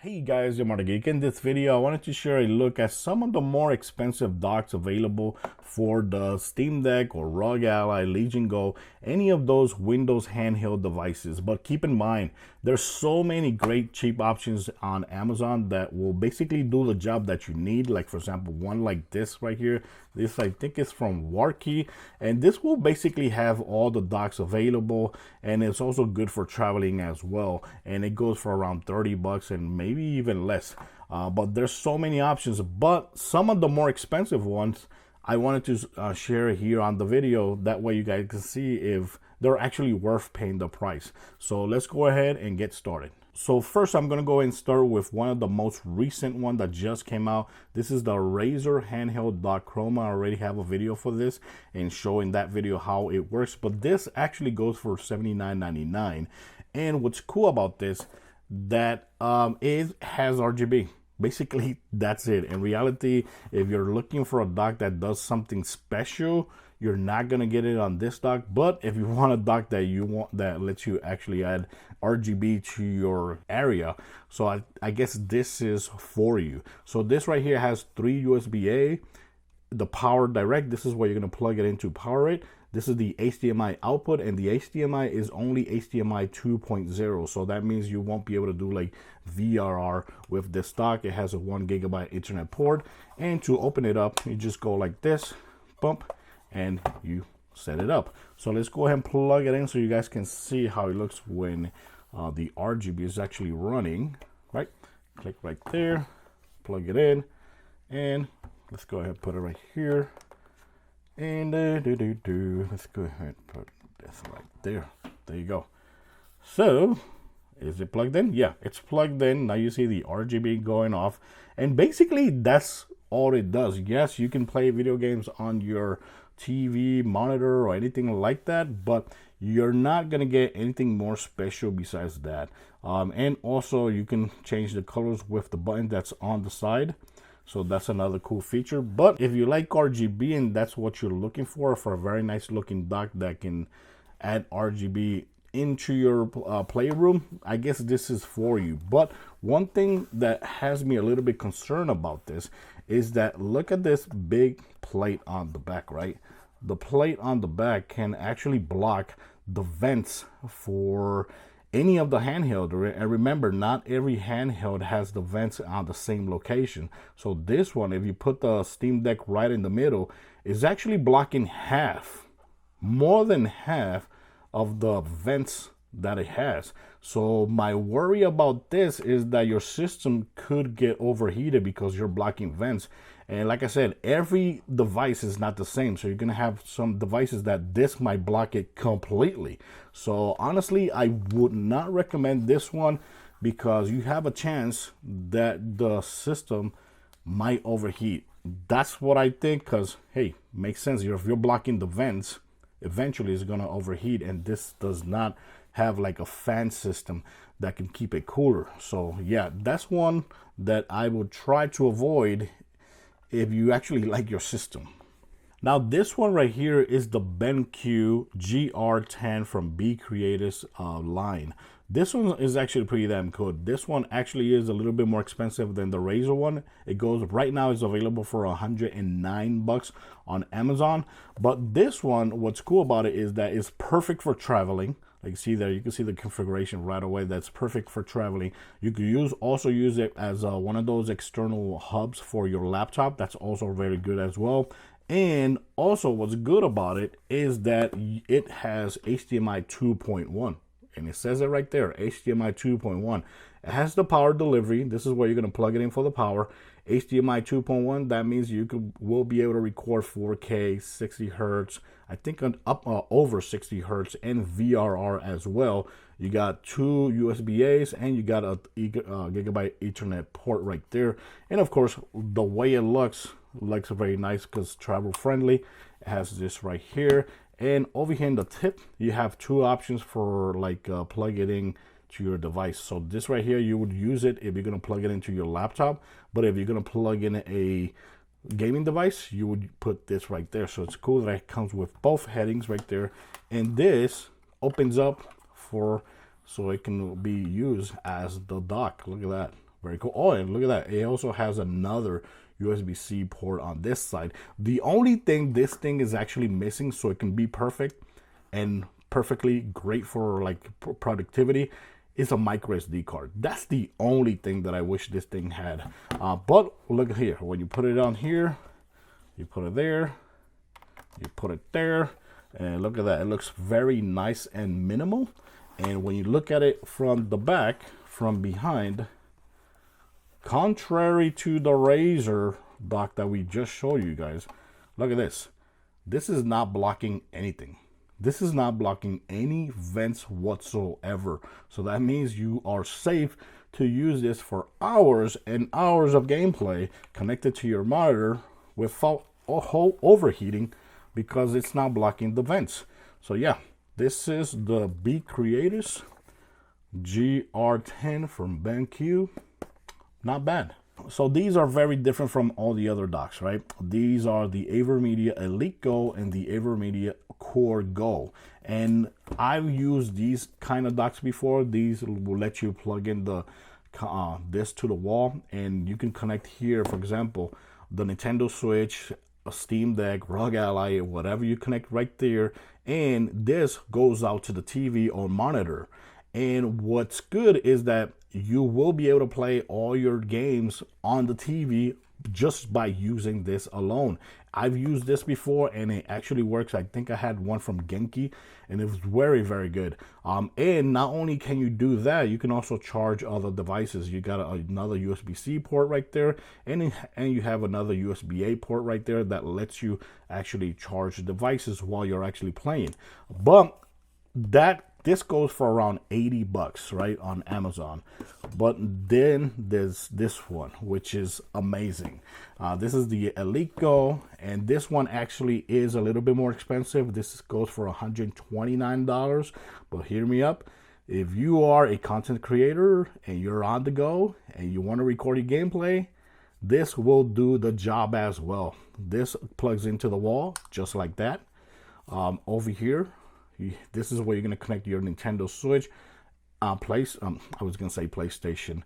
Hey guys, I'm Geek. In this video, I wanted to share a look at some of the more expensive docks available for the Steam Deck or ROG Ally, Legion Go, any of those Windows handheld devices. But keep in mind, there's so many great cheap options on Amazon that will basically do the job that you need. Like for example, one like this right here. This I think is from Warkey, and this will basically have all the docks available, and it's also good for traveling as well. And it goes for around 30 bucks and maybe even less. But there's so many options, but some of the more expensive ones I wanted to share here on the video. That way you guys can see if they're actually worth paying the price. So let's go ahead and get started. So first I'm going to go ahead and start with one of the most recent one that just came out. This is the Razer handheld dock Chroma. I already have a video for this and showing that video how it works, but this actually goes for $79.99. And what's cool about this, that it has RGB. Basically that's it. In reality, if you're looking for a dock that does something special, you're not gonna get it on this dock. But if you want a dock that you want that lets you actually add RGB to your area, so I guess this is for you. So this right here has 3 USB-A, the power direct. This is where you're gonna plug it in to power it. This is the HDMI output, and the HDMI is only HDMI 2.0. So that means you won't be able to do like VRR with this dock. It has a 1 GB Ethernet port, and to open it up, you just go like this, bump, and you set it up. So let's go ahead and plug it in so you guys can see how it looks when the RGB is actually running. Right, click right there, plug it in, and let's go ahead and put it right here. And let's go ahead and put this right there. There you go. So is it plugged in? Yeah, it's plugged in. Now you see the RGB going off, and basically that's all it does. Yes, you can play video games on your TV monitor or anything like that, but you're not gonna get anything more special besides that. And also you can change the colors with the button that's on the side. So that's another cool feature. But if you like RGB and that's what you're looking for a very nice looking dock that can add RGB into your playroom, I guess this is for you. But one thing that has me a little bit concerned about this is that look at this big plate on the back, right? The plate on the back can actually block the vents for any of the handheld. And remember, not every handheld has the vents on the same location. So this one, if you put the Steam Deck right in the middle, is actually blocking half, more than half of the vents that it has. So my worry about this is that your system could get overheated because you're blocking vents. And like I said, every device is not the same. So you're going to have some devices that this might block it completely. So honestly, I would not recommend this one because you have a chance that the system might overheat. That's what I think, because hey, makes sense. If you're blocking the vents, eventually it's going to overheat, and this does not have like a fan system that can keep it cooler. So yeah, that's one that I would try to avoid if you actually like your system. Now this one right here is the BenQ GR10 from beCreatus line. This one is actually pretty damn good. This one actually is a little bit more expensive than the Razer one. It goes right now is available for 109 bucks on Amazon. But this one, what's cool about it is that it's perfect for traveling. Like you see there, you can see the configuration right away. That's perfect for traveling. You could also use it as one of those external hubs for your laptop. That's also very good as well. And also what's good about it is that it has HDMI 2.1. And it says it right there, HDMI 2.1. It has the power delivery. This is where you're going to plug it in for the power. HDMI 2.1, that means you will be able to record 4K, 60 hertz, I think over 60 hertz, and VRR as well. You got 2 USB-A's, and you got a gigabyte Ethernet port right there. And of course, the way it looks very nice because travel friendly. It has this right here. And over here in the tip, you have 2 options for like plug it in to your device. So this right here, you would use it if you're going to plug it into your laptop. But if you're going to plug in a gaming device, you would put this right there. So it's cool that it comes with both headings right there. And this opens up so it can be used as the dock. Look at that. Very cool. Oh, and look at that. It also has another USB-C port on this side. The only thing this thing is actually missing, so it can be perfect and perfectly great for like productivity, is a micro SD card. That's the only thing that I wish this thing had. But look here, when you put it on here, you put it there, you put it there, and look at that. It looks very nice and minimal. And when you look at it from the back, from behind, contrary to the Razer dock that we just showed you guys, look at this. This is not blocking anything. This is not blocking any vents whatsoever. So that means you are safe to use this for hours and hours of gameplay connected to your monitor without overheating, because it's not blocking the vents. So yeah, this is the beCreatus GR10 from BenQ. Not bad. So these are very different from all the other docks, right? These are the AverMedia Elite Go and the AverMedia Core Go. And I've used these kind of docks before. These will let you plug in the this to the wall, and you can connect here, for example, the Nintendo Switch, a Steam Deck, Rug Ally, whatever you connect right there, and this goes out to the TV or monitor. And what's good is that you will be able to play all your games on the TV just by using this alone. I've used this before and it actually works. I think I had one from BenQ and it was very, very good. And not only can you do that, you can also charge other devices. You got another USB-C port right there, and you have another USB-A port right there that lets you actually charge devices while you're actually playing. But this goes for around 80 bucks, right, on Amazon. But then there's this one, which is amazing. This is the Elite Go, and this one actually is a little bit more expensive. This goes for $129. But hear me up. If you are a content creator and you're on the go and you want to record your gameplay, this will do the job as well. This plugs into the wall just like that. Over here, this is where you're going to connect your Nintendo Switch, I was going to say PlayStation,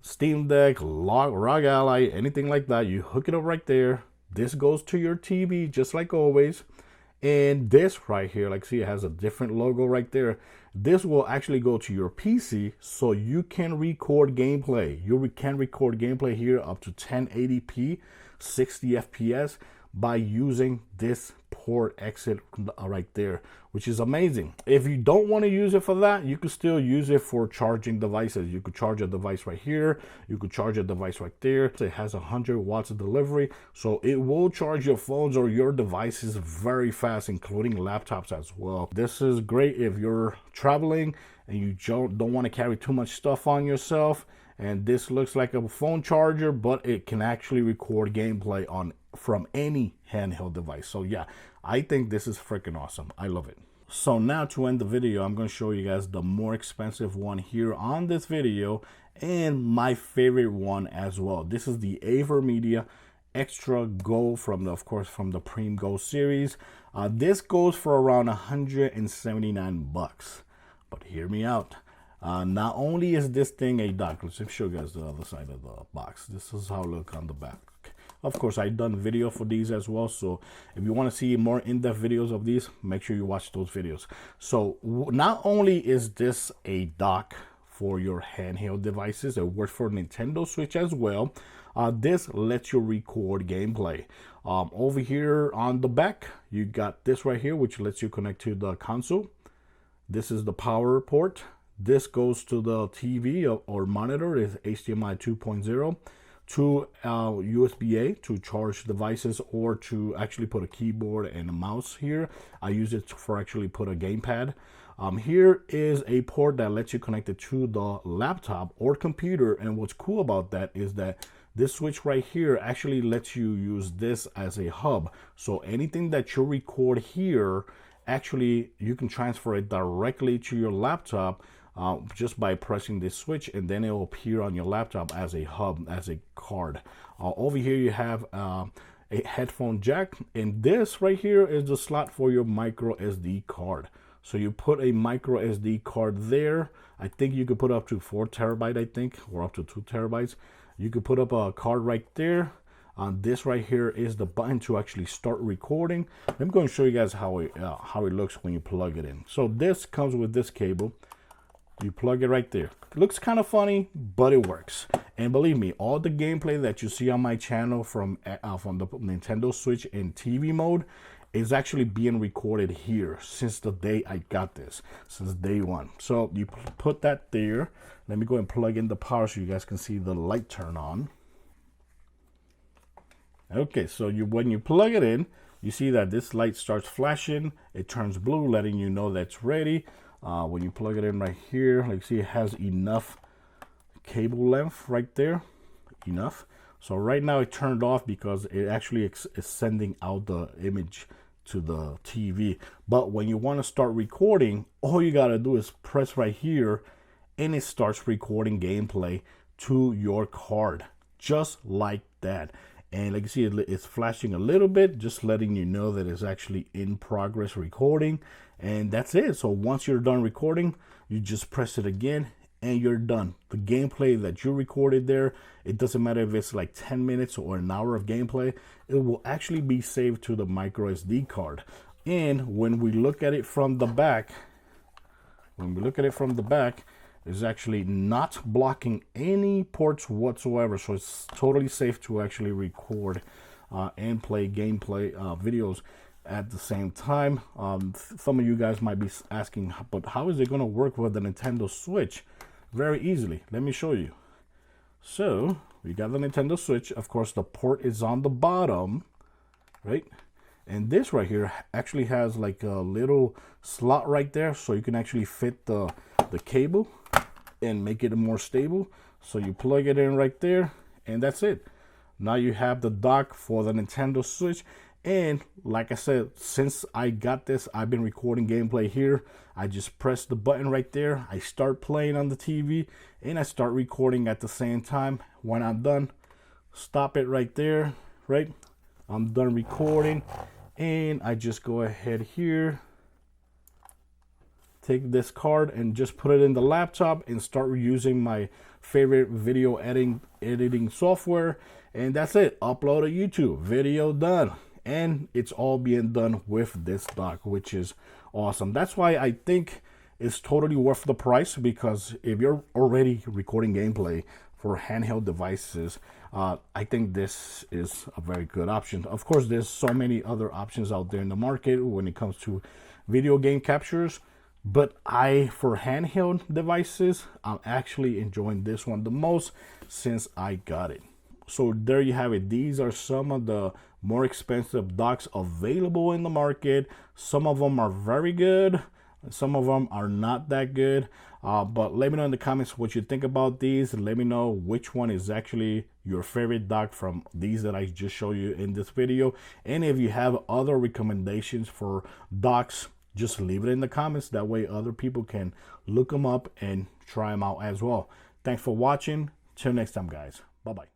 Steam Deck, Rug Ally, anything like that. You hook it up right there. This goes to your TV just like always. And this right here, like see, it has a different logo right there. This will actually go to your PC so you can record gameplay. You can record gameplay here up to 1080p, 60 FPS by using this port exit right there, which is amazing. If you don't want to use it for that, you could still use it for charging devices. You could charge a device right here. You could charge a device right there. It has 100 watts of delivery, so it will charge your phones or your devices very fast, including laptops as well. This is great if you're traveling and you don't want to carry too much stuff on yourself. And this looks like a phone charger, but it can actually record gameplay from any handheld device. So yeah, I think this is freaking awesome. I love it. So now to end the video, I'm going to show you guys the more expensive one here on this video and my favorite one as well. This is the AVerMedia X'TRA Go from the Preem Go series. This goes for around 179 bucks. But hear me out. Not only is this thing a dock, let's show you guys the other side of the box. This is how it looks on the back. Of course, I've done video for these as well, so if you want to see more in-depth videos of these, make sure you watch those videos. So not only is this a dock for your handheld devices, it works for Nintendo Switch as well. This lets you record gameplay. Over here on the back, you got this right here, which lets you connect to the console. This is the power port. This goes to the TV or monitor, is HDMI 2.0. to USB-A to charge devices or to actually put a keyboard and a mouse here. I use it for actually put a gamepad. Here is a port that lets you connect it to the laptop or computer, and what's cool about that is that this switch right here actually lets you use this as a hub. So anything that you record here, actually you can transfer it directly to your laptop just by pressing this switch, and then it will appear on your laptop as a hub, as a card. Over here you have a headphone jack, and this right here is the slot for your micro SD card. So you put a micro SD card there. I think you could put up to 4 terabytes, I think, or up to 2 terabytes. You could put up a card right there. This right here is the button to actually start recording. I'm going to show you guys how it looks when you plug it in. So this comes with this cable. You plug it right there. It looks kind of funny, but it works. And believe me, all the gameplay that you see on my channel from the Nintendo Switch in TV mode is actually being recorded here since the day I got this, since day one. So you put that there. Let me go and plug in the power so you guys can see the light turn on. Okay, so when you plug it in, you see that this light starts flashing. It turns blue, letting you know that's ready. When you plug it in right here, like you see, it has enough cable length right there, enough. So right now it turned off because it actually is sending out the image to the TV. But when you want to start recording, all you got to do is press right here and it starts recording gameplay to your card, just like that. And like you see, it's flashing a little bit, just letting you know that it's actually in progress recording. And that's it. So once you're done recording, you just press it again and you're done. The gameplay that you recorded there, it doesn't matter if it's like 10 minutes or an hour of gameplay, it will actually be saved to the micro SD card. And when we look at it from the back, it's actually not blocking any ports whatsoever. So it's totally safe to actually record and play gameplay videos at the same time. Some of you guys might be asking, but how is it going to work with the Nintendo Switch? Very easily. Let me show you. So we got the Nintendo Switch. Of course, the port is on the bottom, right? And this right here actually has like a little slot right there, so you can actually fit the cable and make it more stable. So you plug it in right there, and that's it. Now you have the dock for the Nintendo Switch. And like I said, since I got this, I've been recording gameplay here. I just press the button right there. I start playing on the TV and I start recording at the same time. When I'm done, stop it right there, right? I'm done recording and I just go ahead here, take this card and just put it in the laptop and start using my favorite video editing software. And that's it. Upload to YouTube. Video done. And it's all being done with this dock, which is awesome. That's why I think it's totally worth the price, because if you're already recording gameplay for handheld devices, I think this is a very good option. Of course, there's so many other options out there in the market when it comes to video game captures, but for handheld devices, I'm actually enjoying this one the most since I got it. So there you have it. These are some of the more expensive docks available in the market. Some of them are very good, some of them are not that good, but let me know in the comments what you think about these. Let me know which one is actually your favorite dock from these that I just showed you in this video. And if you have other recommendations for docks, just leave it in the comments. That way other people can look them up and try them out as well. Thanks for watching. Till next time, guys. Bye bye.